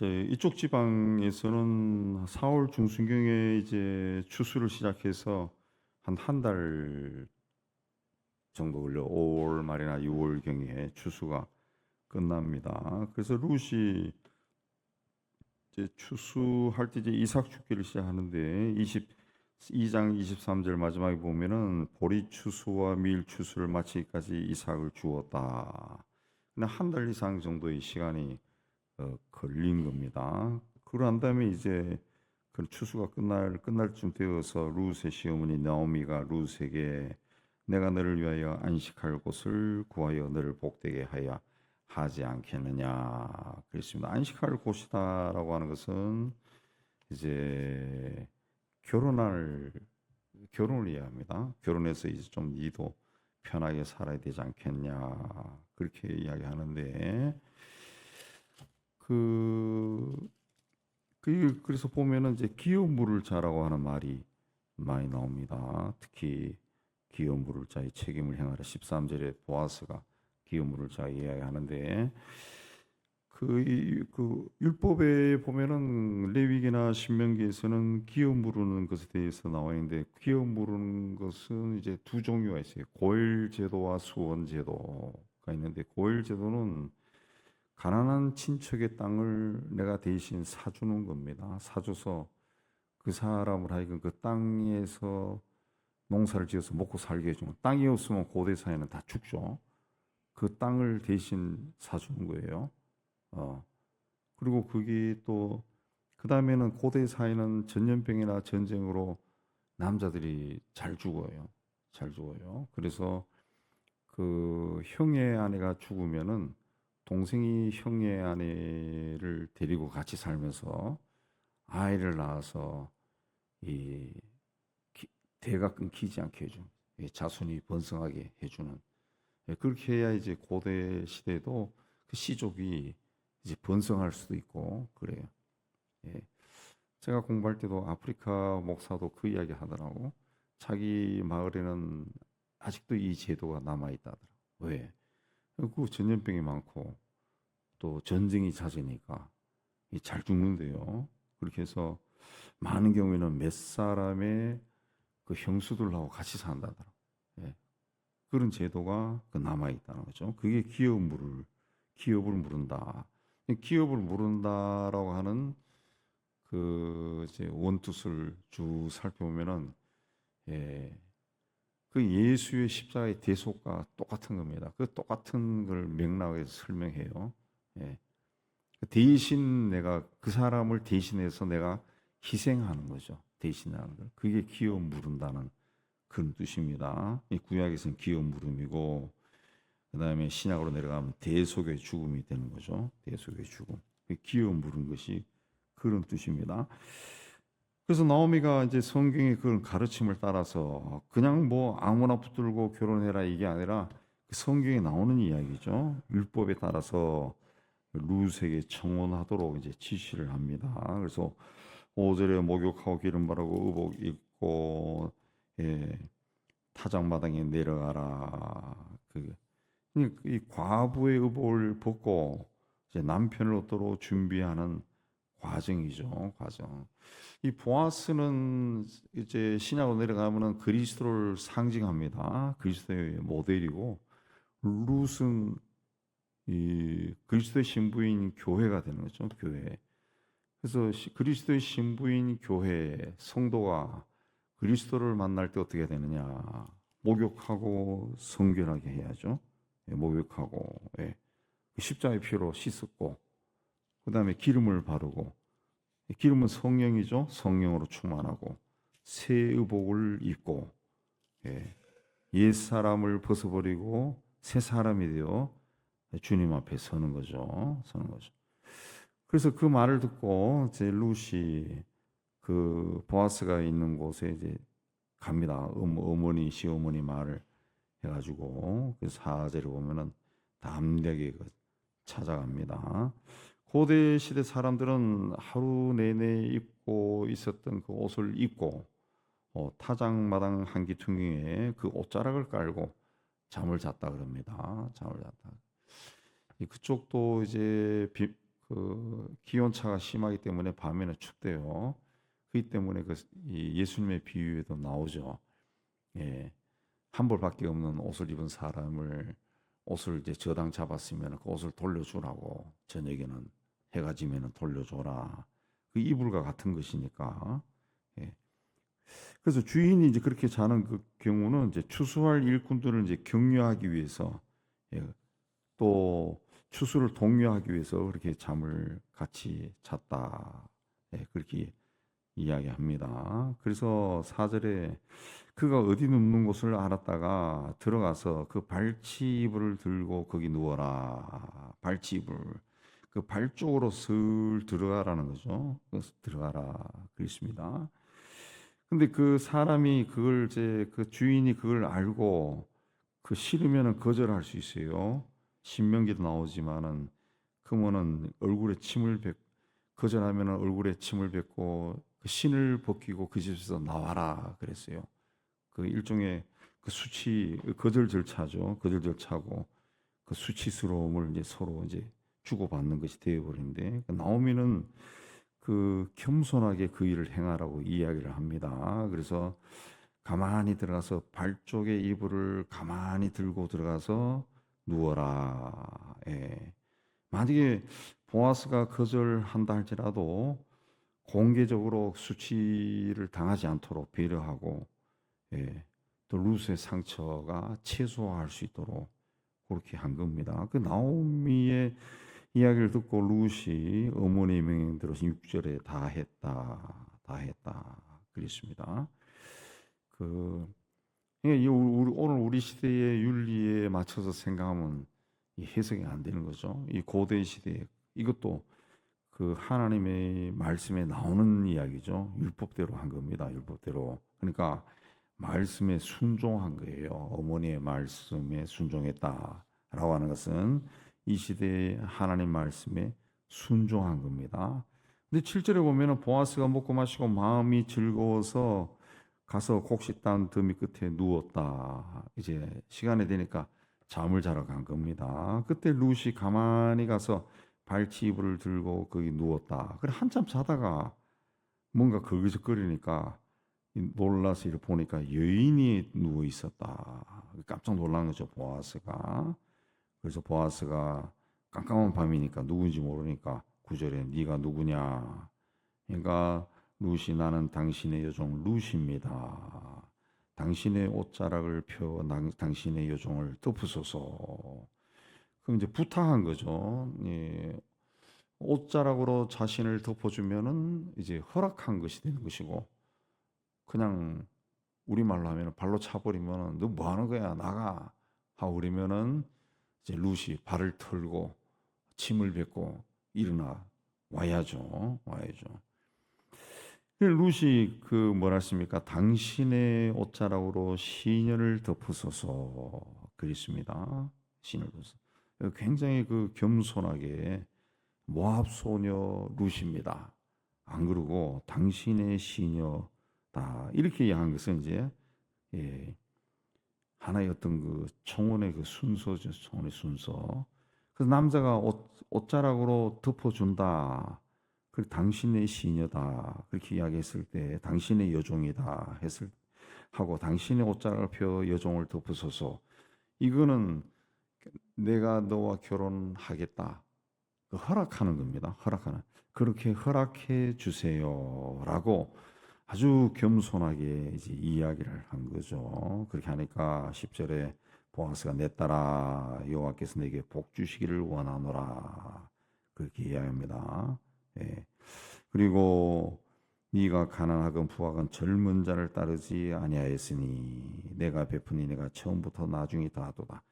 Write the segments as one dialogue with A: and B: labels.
A: 이쪽 지방에서는 4월 중순경에 이제 추수를 시작해서 한 달 정도 걸려 5월 말이나 6월 경에 추수가 끝납니다. 그래서 룻이 이제 추수할 때 이제 이삭 축기를 시작하는데 22장 23절 마지막에 보면은 보리 추수와 밀 추수를 마치기까지 이삭을 주었다. 근데 한 달 이상 정도의 시간이 걸린 겁니다. 그러고 다음에 이제 그 추수가 끝날 쯤 되어서 룻의 시어머니 나오미가 룻에게 내가 너를 위하여 안식할 곳을 구하여 너를 복되게 하여 하지 않겠느냐 그랬습니다. 안식할 곳이다라고 하는 것은 이제 결혼을 이야기합니다. 결혼해서 이제 좀 니도 편하게 살아야 되지 않겠냐 그렇게 이야기하는데 그 그래서 보면은 이제 기업 물을 자라고 하는 말이 많이 나옵니다. 특히 기업 물을 자의 책임을 행하라 13절에 보아스가 기업 물을 자 이야기하는데 그 율법에 보면은 레위기나 신명기에서는 기업 물으는 것에 대해서 나와 있는데 기업 물으는 것은 이제 두 종류가 있어요. 고일 제도와 수원 제도가 있는데 고일 제도는 가난한 친척의 땅을 내가 대신 사주는 겁니다. 사줘서 그 사람을 하여금 그 땅에서 농사를 지어서 먹고 살게 해주는 땅이 없으면 고대 사회는 다 죽죠. 그 땅을 대신 사주는 거예요. 어. 그리고 그게 또 그 다음에는 고대 사회는 전염병이나 전쟁으로 남자들이 잘 죽어요. 잘 죽어요. 그래서 그 형의 아내가 죽으면은 동생이 형의 아내를 데리고 같이 살면서 아이를 낳아서 이 대가 끊기지 않게 해주는 자손이 번성하게 해주는 그렇게 해야 이제 고대 시대도 그 씨족이 이제 번성할 수도 있고 그래요. 예. 제가 공부할 때도 아프리카 목사도 그 이야기 하더라고. 자기 마을에는 아직도 이 제도가 남아 있다더라. 왜? 그 전염병이 많고 또 전쟁이 잦으니까 잘 죽는데요. 그렇게 해서 많은 경우에는 몇 사람의 그 형수들하고 같이 산다더라. 예. 그런 제도가 남아 있다는 거죠. 그게 기업을 물은다. 기업을 물은다라고 하는 그 이제 원투를 쭉 살펴보면은 예, 그 예수의 십자가의 대속과 똑같은 겁니다. 그 똑같은 걸 맥락에서 설명해요. 예. 대신 내가 그 사람을 대신해서 내가 희생하는 거죠. 대신하는 걸. 그게 기업 물은다는 그런 뜻입니다. 이 구약에서는 기업 물음이고 그다음에 신약으로 내려가면 대속의 죽음이 되는 거죠. 대속의 죽음. 기업 물은 것이 그런 뜻입니다. 그래서 나오미가 이제 성경의 그런 가르침을 따라서 그냥 뭐 아무나 붙들고 결혼해라 이게 아니라 그 성경에 나오는 이야기죠. 율법에 따라서 룻에게 청혼하도록 이제 지시를 합니다. 그래서 5절에 목욕하고 기름 바르고 의복 입고 예, 타작마당에 내려가라. 이 과부의 의복을 벗고 이제 남편을 얻도록 준비하는 과정이죠. 과정. 이 보아스는 이제 신약으로 내려가면은 그리스도를 상징합니다. 그리스도의 모델이고 룻은 이 그리스도의 신부인 교회가 되는 거죠. 교회. 그래서 그리스도의 신부인 교회 성도가 그리스도를 만날 때 어떻게 되느냐? 목욕하고 성결하게 해야죠. 예, 목욕하고 예. 십자가의 피로 씻었고 그다음에 기름을 바르고 기름은 성령이죠. 성령으로 충만하고 새 의복을 입고 예. 옛 사람을 벗어버리고 새 사람이 되어 주님 앞에 서는 거죠. 서는 거죠. 그래서 그 말을 듣고 이제 룻이 그 보아스가 있는 곳에 이제 갑니다. 어머니 시어머니 말을 해가지고 그 사절에 보면은 담대하게 찾아갑니다. 고대 시대 사람들은 하루 내내 입고 있었던 그 옷을 입고 타작마당 한기퉁이에 그 옷자락을 깔고 잠을 잤다 그럽니다. 잠을 잤다. 그쪽도 이제 그 기온차가 심하기 때문에 밤에는 춥대요. 그렇기 때문에 이 예수님의 비유에도 나오죠. 예, 한 벌밖에 없는 옷을 입은 사람을 옷을 이제 저당 잡았으면 그 옷을 돌려주라고, 저녁에는 해가 지면은 돌려줘라. 그 이불과 같은 것이니까. 예. 그래서 주인이 이제 그렇게 자는 그 경우는 이제 추수할 일꾼들을 이제 격려하기 위해서, 예, 또 추수를 독려하기 위해서 그렇게 잠을 같이 잤다. 예, 그렇게 이야기합니다. 그래서 4절에 그가 어디 눕는 곳을 알았다가 들어가서 그 발치이불을 들고 거기 누워라. 발치이불. 그 발 쪽으로 슬 들어가라는 거죠. 그래서 들어가라. 그랬습니다. 근데 그 사람이 그걸 이제 그 주인이 그걸 알고 그 싫으면은 거절할 수 있어요. 신명기도 나오지만은 그러면은 얼굴에 침을 뱉 거절하면은 얼굴에 침을 뱉고 그 신을 벗기고 그 집에서 나와라 그랬어요. 그 일종의 그 수치 거절 절차죠. 거절 절차고 그 수치스러움을 이제 서로 이제 주고받는 것이 되어버리는데 그 나오미는 그 겸손하게 그 일을 행하라고 이야기를 합니다. 그래서 가만히 들어가서 발 쪽에 이불을 가만히 들고 들어가서 누워라. 예. 만약에 보아스가 거절한다 할지라도 공개적으로 수치를 당하지 않도록 배려하고, 예, 또 루스의 상처가 최소화할 수 있도록 그렇게 한 겁니다. 그 나오미의 이야기를 듣고 루시 어머니의 명령대로 6절에 다 했다 그랬습니다. 그 오늘 우리 시대의 윤리에 맞춰서 생각하면 이 해석이 안 되는 거죠. 이 고대 시대에 이것도 그 하나님의 말씀에 나오는 이야기죠. 율법대로 한 겁니다. 율법대로. 그러니까 말씀에 순종한 거예요. 어머니의 말씀에 순종했다라고 하는 것은 이 시대의 하나님 말씀에 순종한 겁니다. 근데 7절에 보면은 보아스가 먹고 마시고 마음이 즐거워서 가서 곡식단 더미 끝에 누웠다. 이제 시간이 되니까 잠을 자러 간 겁니다. 그때 룻이 가만히 가서 발치 이불을 들고 거기 누웠다. 그래 한참 자다가 뭔가 거기적거리니까 놀라서 이렇게 보니까 여인이 누워 있었다. 깜짝 놀란 거죠, 보아스가. 그래서 보아스가 깜깜한 밤이니까 누군지 모르니까 9절에 네가 누구냐? 그러니까 룻이 나는 당신의 여종 룻입니다. 당신의 옷자락을 펴 당신의 여종을 덮으소서. 그럼 이제 부탁한 거죠. 예, 옷자락으로 자신을 덮어주면은 이제 허락한 것이 되는 것이고, 그냥 우리말로 하면 발로 차버리면은 너 뭐 하는 거야 나가 하고 그러면은 이제 룻이 발을 털고 침을 뱉고 일어나 와야죠. 룻이 그 뭐라 했습니까? 당신의 옷자락으로 시녀를 덮으소서 그랬습니다. 시녀를 덮으소서. 굉장히 그 겸손하게 모압 소녀 룻입니다. 안 그러고 당신의 시녀다 이렇게 이야기한 것은 이제, 예, 하나의 어떤 그 청혼의 그 순서죠. 청혼의 순서. 그래서 남자가 옷자락으로 덮어준다. 그 당신의 시녀다. 그렇게 이야기했을 때 당신의 여종이다 했을 하고 당신의 옷자락을 펴 여종을 덮으소서. 이거는 내가 너와 결혼하겠다. 그 허락하는 겁니다. 허락하는. 그렇게 허락해 주세요라고 아주 겸손하게 이제 이야기를 한 거죠. 그렇게 하니까 10절에 보아스가 내 딸아 여호와께서 내게 복 주시기를 원하노라 그렇게 이야기합니다. 예. 그리고 네가 가난하건 부하건 젊은 자를 따르지 아니하였으니 내가 베푸니 내가 처음부터 나중에 다하도다.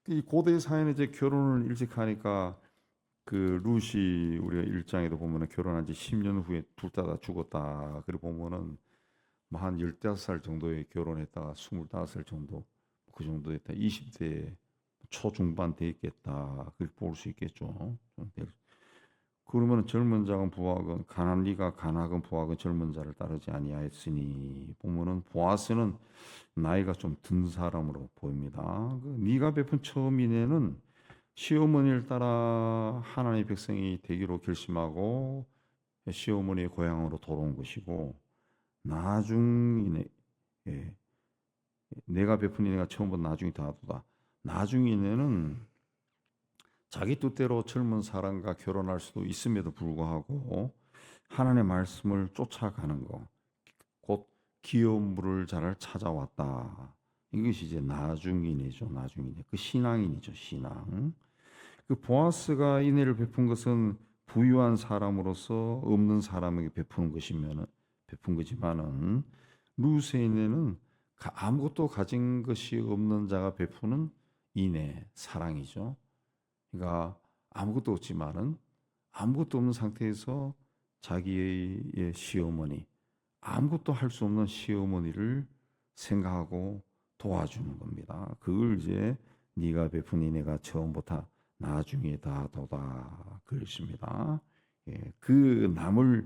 A: 이 고대 사회는 이제 결혼을 일찍 하니까 그 룻이 우리가 1장에도 보면은 결혼한 지 10년 후에 둘 다 죽었다. 그리고 보면은 뭐 한 15살 정도에 결혼했다가 25살 정도 그 정도 됐다. 20대 초중반 됐겠다. 그렇게 볼 수 있겠죠. 그러면 젊은 자건 부하건 네가 가나건 부하건 젊은 자를 따르지 아니하였으니 보면은 보아스는 나이가 좀 든 사람으로 보입니다. 그 네가 베푼 처음 인애는 시어머니를 따라 하나님의 백성이 되기로 결심하고 시어머니의 고향으로 돌아온 것이고, 나중이네, 예, 내가 베푼 은혜가 처음보다 나중이 더하도다. 나중이네는 자기 뜻대로 젊은 사람과 결혼할 수도 있음에도 불구하고 하나님의 말씀을 쫓아가는 거, 곧 기업 물을 자를 찾아왔다. 이것이 이제 나중인이죠. 나중인이 그 신앙인이죠. 신앙. 그 보아스가 인애를 베푼 것은 부유한 사람으로서 없는 사람에게 베푸는 것이면은 베푼 거지만은, 루스의 인애는 아무것도 가진 것이 없는 자가 베푸는 인애, 사랑이죠. 그러니까 아무것도 없지만은 아무것도 없는 상태에서 자기의 시어머니, 아무것도 할 수 없는 시어머니를 생각하고 도와주는 겁니다. 그걸 이제 네가 베푼 인애가 처음부터 나중에 다도다 그랬습니다. 예, 그 남을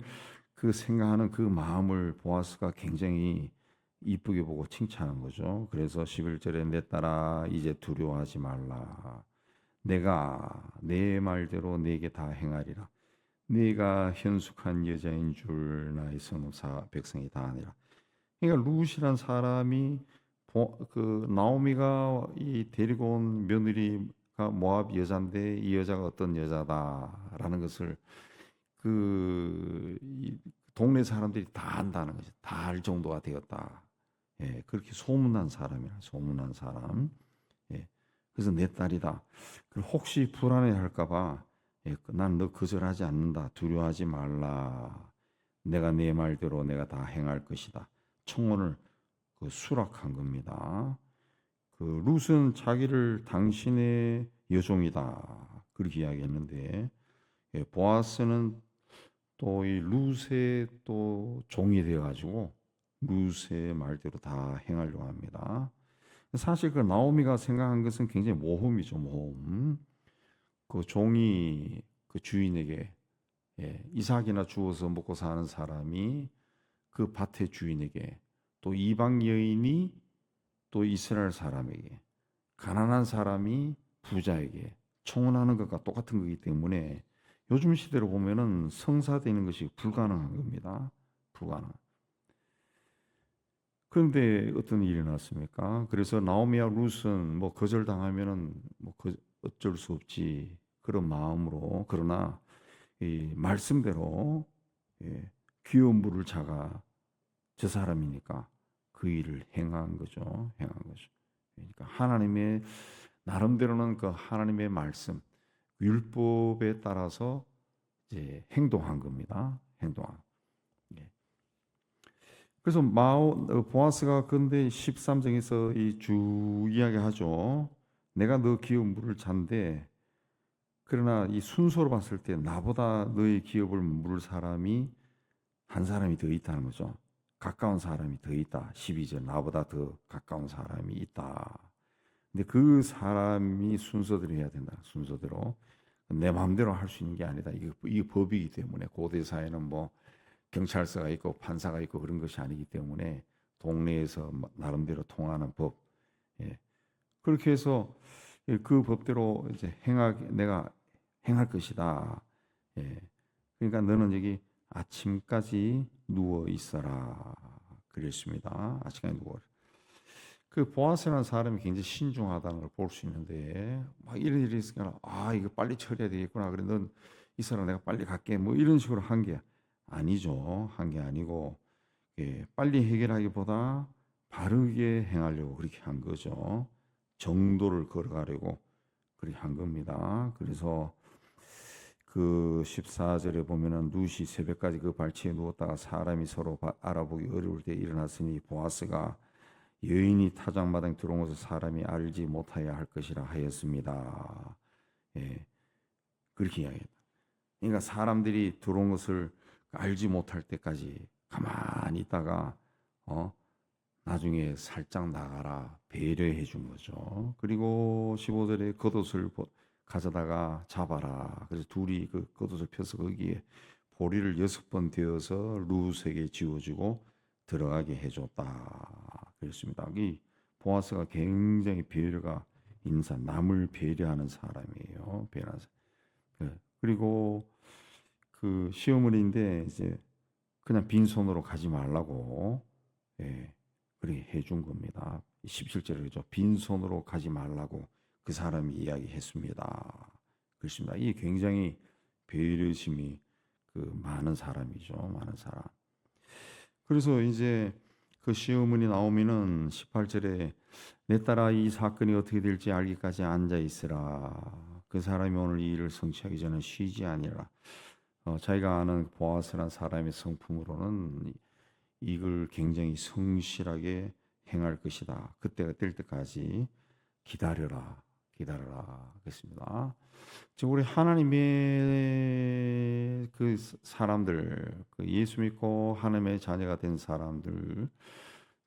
A: 그 생각하는 그 마음을 보아스가 굉장히 이쁘게 보고 칭찬한 거죠. 그래서 11절에 내 딸아 이제 두려워하지 말라. 내가 내 말대로 네게 다 행하리라. 네가 현숙한 여자인 줄 나의 성사 백성이 다 아니라. 그러니까 룻이란 사람이 그 나오미가 이 데리고 온 며느리가 모압 여자인데 이 여자가 어떤 여자다라는 것을 이 동네 사람들이 다 안다는 거죠. 다 알 정도가 되었다. 예, 그렇게 소문난 사람이라, 소문난 사람. 예, 그래서 내 딸이다. 혹시 불안해할까봐, 예, 난 너 거절하지 않는다. 두려워하지 말라. 내가 네 말대로 내가 다 행할 것이다. 청혼을 수락한 겁니다. 그 룻은 자기를 당신의 여종이다. 그렇게 이야기했는데, 예, 보아스는 또 이 룻의 또 종이 되어가지고 룻의 말대로 다 행하려고 합니다. 사실 그 나오미가 생각한 것은 굉장히 모험이죠, 모험. 그 종이 그 주인에게, 예, 이삭이나 주어서 먹고 사는 사람이 그 밭의 주인에게, 또 이방 여인이 또 이스라엘 사람에게, 가난한 사람이 부자에게 청혼하는 것과 똑같은 거기 때문에 요즘 시대로 보면은 성사되는 것이 불가능한 겁니다. 불가능. 그런데 어떤 일이 났습니까? 그래서 나오미와 룻은 뭐 거절당하면은 뭐 어쩔 수 없지 그런 마음으로, 그러나 이 말씀대로, 예, 귀여운 물을 자가 저 사람이니까 그 일을 행한 거죠. 행한 거죠. 그러니까 하나님의 나름대로는 그 하나님의 말씀, 율법에 따라서 이제 행동한 겁니다. 행동한. 예. 그래서 보아스가 근데 13장에서 이 주 이야기하죠. 내가 너 기업 물을 잔데, 그러나 이 순서로 봤을 때 나보다 너의 기업을 물을 사람이 한 사람이 더 있다는 거죠. 가까운 사람이 더 있다. 12절 나보다 더 가까운 사람이 있다. 근데 그 사람이 순서대로 해야 된다. 순서대로. 내 마음대로 할 수 있는 게 아니다. 이게 법이기 때문에, 고대 사회는 뭐 경찰서가 있고 판사가 있고 그런 것이 아니기 때문에 동네에서 나름대로 통하는 법. 예. 그렇게 해서 그 법대로 이제 내가 행할 것이다. 예. 그러니까 너는 여기 아침까지 누워 있어라. 그랬습니다. 아침까지 누워. 그 보아스라는 사람이 굉장히 신중하다는 걸 볼 수 있는데, 막 이런 일이 있으니까 이거 빨리 처리해야 되겠구나. 그래 넌 있어라, 내가 빨리 갈게. 뭐 이런 식으로 한 게 아니죠. 한 게 아니고, 예, 빨리 해결하기보다 바르게 행하려고 그렇게 한 거죠. 정도를 걸어가려고 그렇게 한 겁니다. 그래서 그 14절에 보면은 룻이 새벽까지 그 발치에 누웠다가 사람이 서로 알아보기 어려울 때 일어났으니 보아스가 여인이 타작마당에 들어온 것을 사람이 알지 못하여 할 것이라 하였습니다. 예, 그렇게 이야기했다. 그러니까 사람들이 들어온 것을 알지 못할 때까지 가만히 있다가 나중에 살짝 나가라 배려해 준 거죠. 그리고 15절에 겉옷을 가져다가 잡아라. 그래서 둘이 그 겉옷을 펴서 거기에 보리를 6번 되어서 룻에게 지워주고 들어가게 해줬다. 그랬습니다. 이 보아스가 굉장히 배려가 있는 사람, 남을 배려하는 사람이에요. 사람이죠. 배려하는 사람. 그리고 그 시어머니인데 이제 그냥 빈손으로 가지 말라고 예, 그렇게 해준 겁니다. 17절에 그죠. 빈손으로 가지 말라고 그 사람이 이야기했습니다. 그렇습니다. 이 굉장히 배려심이 그 많은 사람이죠. 많은 사람. 그래서 이제 그 시어머니 나오미는 18절에 내 딸아 이 사건이 어떻게 될지 알기까지 앉아 있으라. 그 사람이 오늘 이 일을 성취하기 전에 쉬지 아니라. 자기가 아는 보아스란 사람의 성품으로는 이걸 굉장히 성실하게 행할 것이다. 그때가 될 때까지 기다려라, 기다려라. 그렇습니다. 지금 우리 하나님의 그 사람들, 그 예수 믿고 하나님의 자녀가 된 사람들,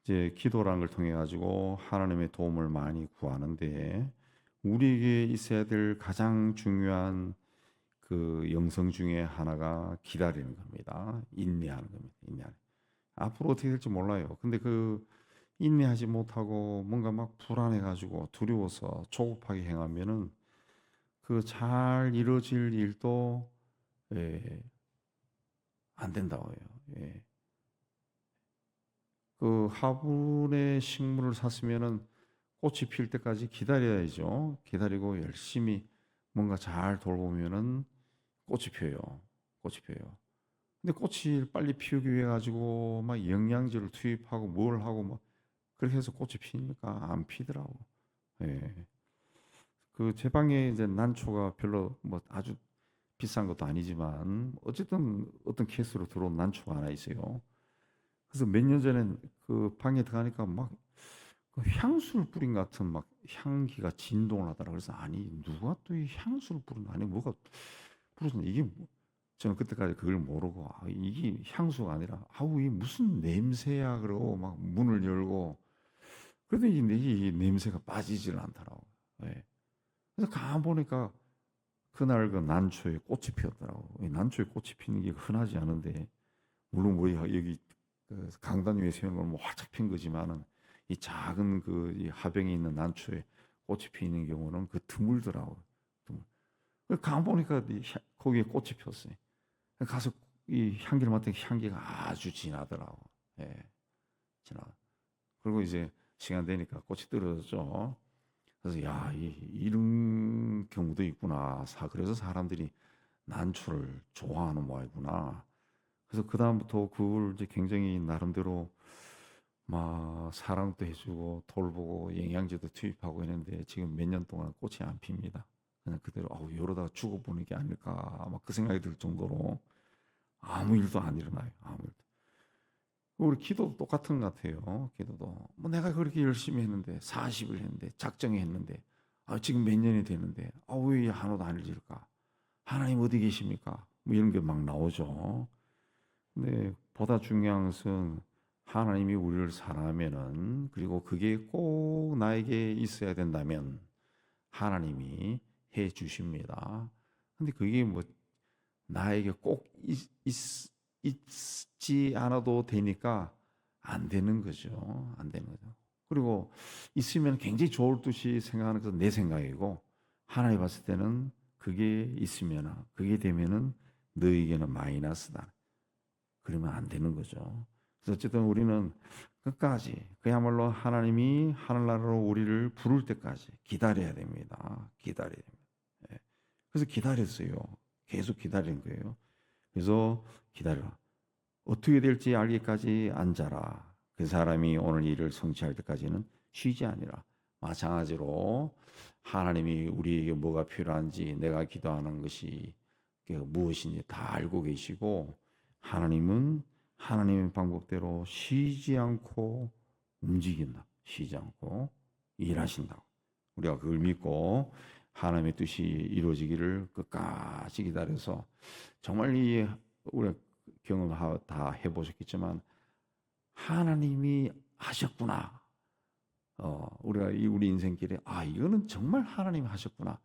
A: 이제 기도라는 걸 통해 가지고 하나님의 도움을 많이 구하는데 우리에게 있어야 될 가장 중요한 그 영성 중에 하나가 기다리는 겁니다. 인내하는 겁니다. 인내하는. 앞으로 어떻게 될지 몰라요. 근데 그 인내하지 못하고 뭔가 막 불안해가지고 두려워서 조급하게 행하면은 그 잘 이루어질 일도 예, 안 된다고 해요. 예. 그 화분에 식물을 샀으면은 꽃이 필 때까지 기다려야죠. 기다리고 열심히 뭔가 잘 돌보면은 꽃이 펴요. 꽃이 펴요. 근데 꽃이 빨리 피우기 위해 가지고 막 영양제를 투입하고 뭘 하고 막 그렇게 해서 꽃이 피니까 안 피더라고. 예. 그 제 방에 이제 난초가 별로 뭐 아주 비싼 것도 아니지만 어쨌든 어떤 케이스로 들어온 난초가 하나 있어요. 그래서 몇 년 전에 그 방에 들어가니까 막그 향수를 뿌린 것 같은 막 향기가 진동을 하더라. 그래서 아니 누가 또 이 향수를 뿌린 아니 뭐가 뿌렸나 이게 뭐 저는 그때까지 그걸 모르고 이게 향수가 아니라 아우 이 무슨 냄새야 그러고 막 문을 열고 그래도 이 냄새가 빠지질 않더라고. 예. 그래서 가만 보니까 그날 그 난초에 꽃이 피었더라고. 이 난초에 꽃이 피는 게 흔하지 않은데 물론 우리 여기 그 강단 위에 세우는 건 뭐 활짝 핀 거지만은 이 작은 그 이 하병에 있는 난초에 꽃이 피는 경우는 그 드물더라고. 드물. 가만 보니까 거기에 꽃이 피었어요. 가서 이 향기를 맡으니 향기가 아주 진하더라고. 예, 진하. 그리고 이제 시간 되니까 꽃이 떨어졌죠. 그래서 야, 이런 경우도 있구나. 그래서 사람들이 난초를 좋아하는 모양이구나. 그래서 그 다음부터 그걸 이제 굉장히 나름대로 막 사랑도 해주고 돌보고 영양제도 투입하고 했는데 지금 몇 년 동안 꽃이 안 핍니다. 그냥 그대로 아우 이러다가 죽어보는 게 아닐까 막 그 생각이 들 정도로 아무 일도 안 일어나요. 아무 일도. 우리 기도도 똑같은 것 같아요. 기도도 뭐 내가 그렇게 열심히 했는데 40을 했는데 작정했는데 지금 몇 년이 되는데 왜 하나도 안 일질까? 하나님 어디 계십니까? 뭐 이런 게 막 나오죠. 근데 보다 중요한 것은 하나님이 우리를 사랑하면은 그리고 그게 꼭 나에게 있어야 된다면 하나님이 해 주십니다. 근데 그게 뭐 나에게 꼭 있지 않아도 되니까 안 되는 거죠. 안 되는 거죠. 그리고 있으면 굉장히 좋을 듯이 생각하는 것은 내 생각이고 하나님 봤을 때는 그게 있으면 그게 되면은 너에게는 마이너스다. 그러면 안 되는 거죠. 그래서 어쨌든 우리는 끝까지 그야말로 하나님이 하늘나라로 우리를 부를 때까지 기다려야 됩니다. 기다려야 됩니다. 예. 그래서 기다렸어요. 계속 기다린 거예요. 그래서 기다려라. 어떻게 될지 알기까지 앉아라. 그 사람이 오늘 일을 성취할 때까지는 쉬지 아니라. 마찬가지로 하나님이 우리에게 뭐가 필요한지 내가 기도하는 것이 무엇인지 다 알고 계시고 하나님은 하나님의 방법대로 쉬지 않고 움직인다. 쉬지 않고 일하신다고. 우리가 그걸 믿고 하나님의 뜻이 이루어지기를 끝까지 기다려서 정말 이 우리 경험 다 해보셨겠지만 하나님이 하셨구나. 우리가 우리 인생길에 이거는 정말 하나님이 하셨구나.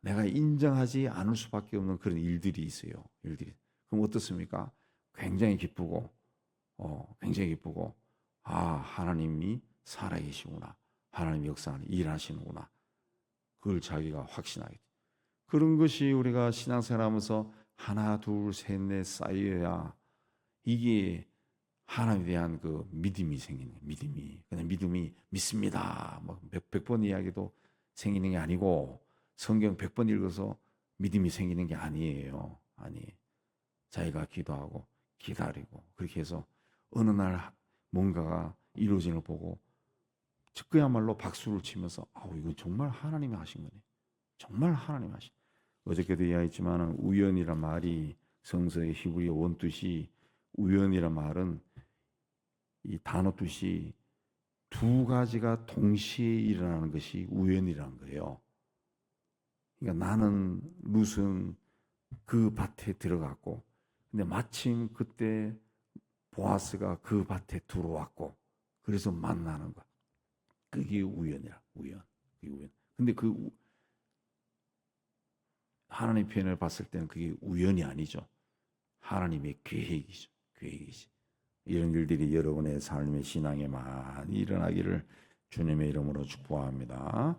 A: 내가 인정하지 않을 수밖에 없는 그런 일들이 있어요. 일들이. 그럼 어떻습니까? 굉장히 기쁘고, 굉장히 기쁘고, 하나님이 살아계시구나. 하나님 역사는 일하시는구나. 그걸 자기가 확신하게 돼. 그런 것이 우리가 신앙생활하면서 하나, 둘, 셋, 넷 쌓여야 이게 하나님에 대한 그 믿음이 생기는 거예요. 믿음이 그냥 믿음이 믿습니다. 뭐 100번 이야기도 생기는 게 아니고 성경 100번 읽어서 믿음이 생기는 게 아니에요. 아니 자기가 기도하고 기다리고 그렇게 해서 어느 날 뭔가가 이루어지는 걸 보고 그야말로 박수를 치면서 아우 이건 정말 하나님이 하신 거네. 정말 하나님이 하신. 어저께도 이야기했지만 우연이란 말이 성서의 히브리어 원뜻이 우연이란 말은 이 단어 뜻이 두 가지가 동시에 일어나는 것이 우연이라는 거예요. 그러니까 나는 룻은 그 밭에 들어갔고 근데 마침 그때 보아스가 그 밭에 들어왔고 그래서 만나는 거야. 그게 우연이야. 우연. 그게 우연. 근데 그 하나님 편을 봤을 때는 그게 우연이 아니죠. 하나님의 계획이죠. 계획이지. 이런 일들이 여러분의 삶의 신앙에 많이 일어나기를 주님의 이름으로 축복합니다.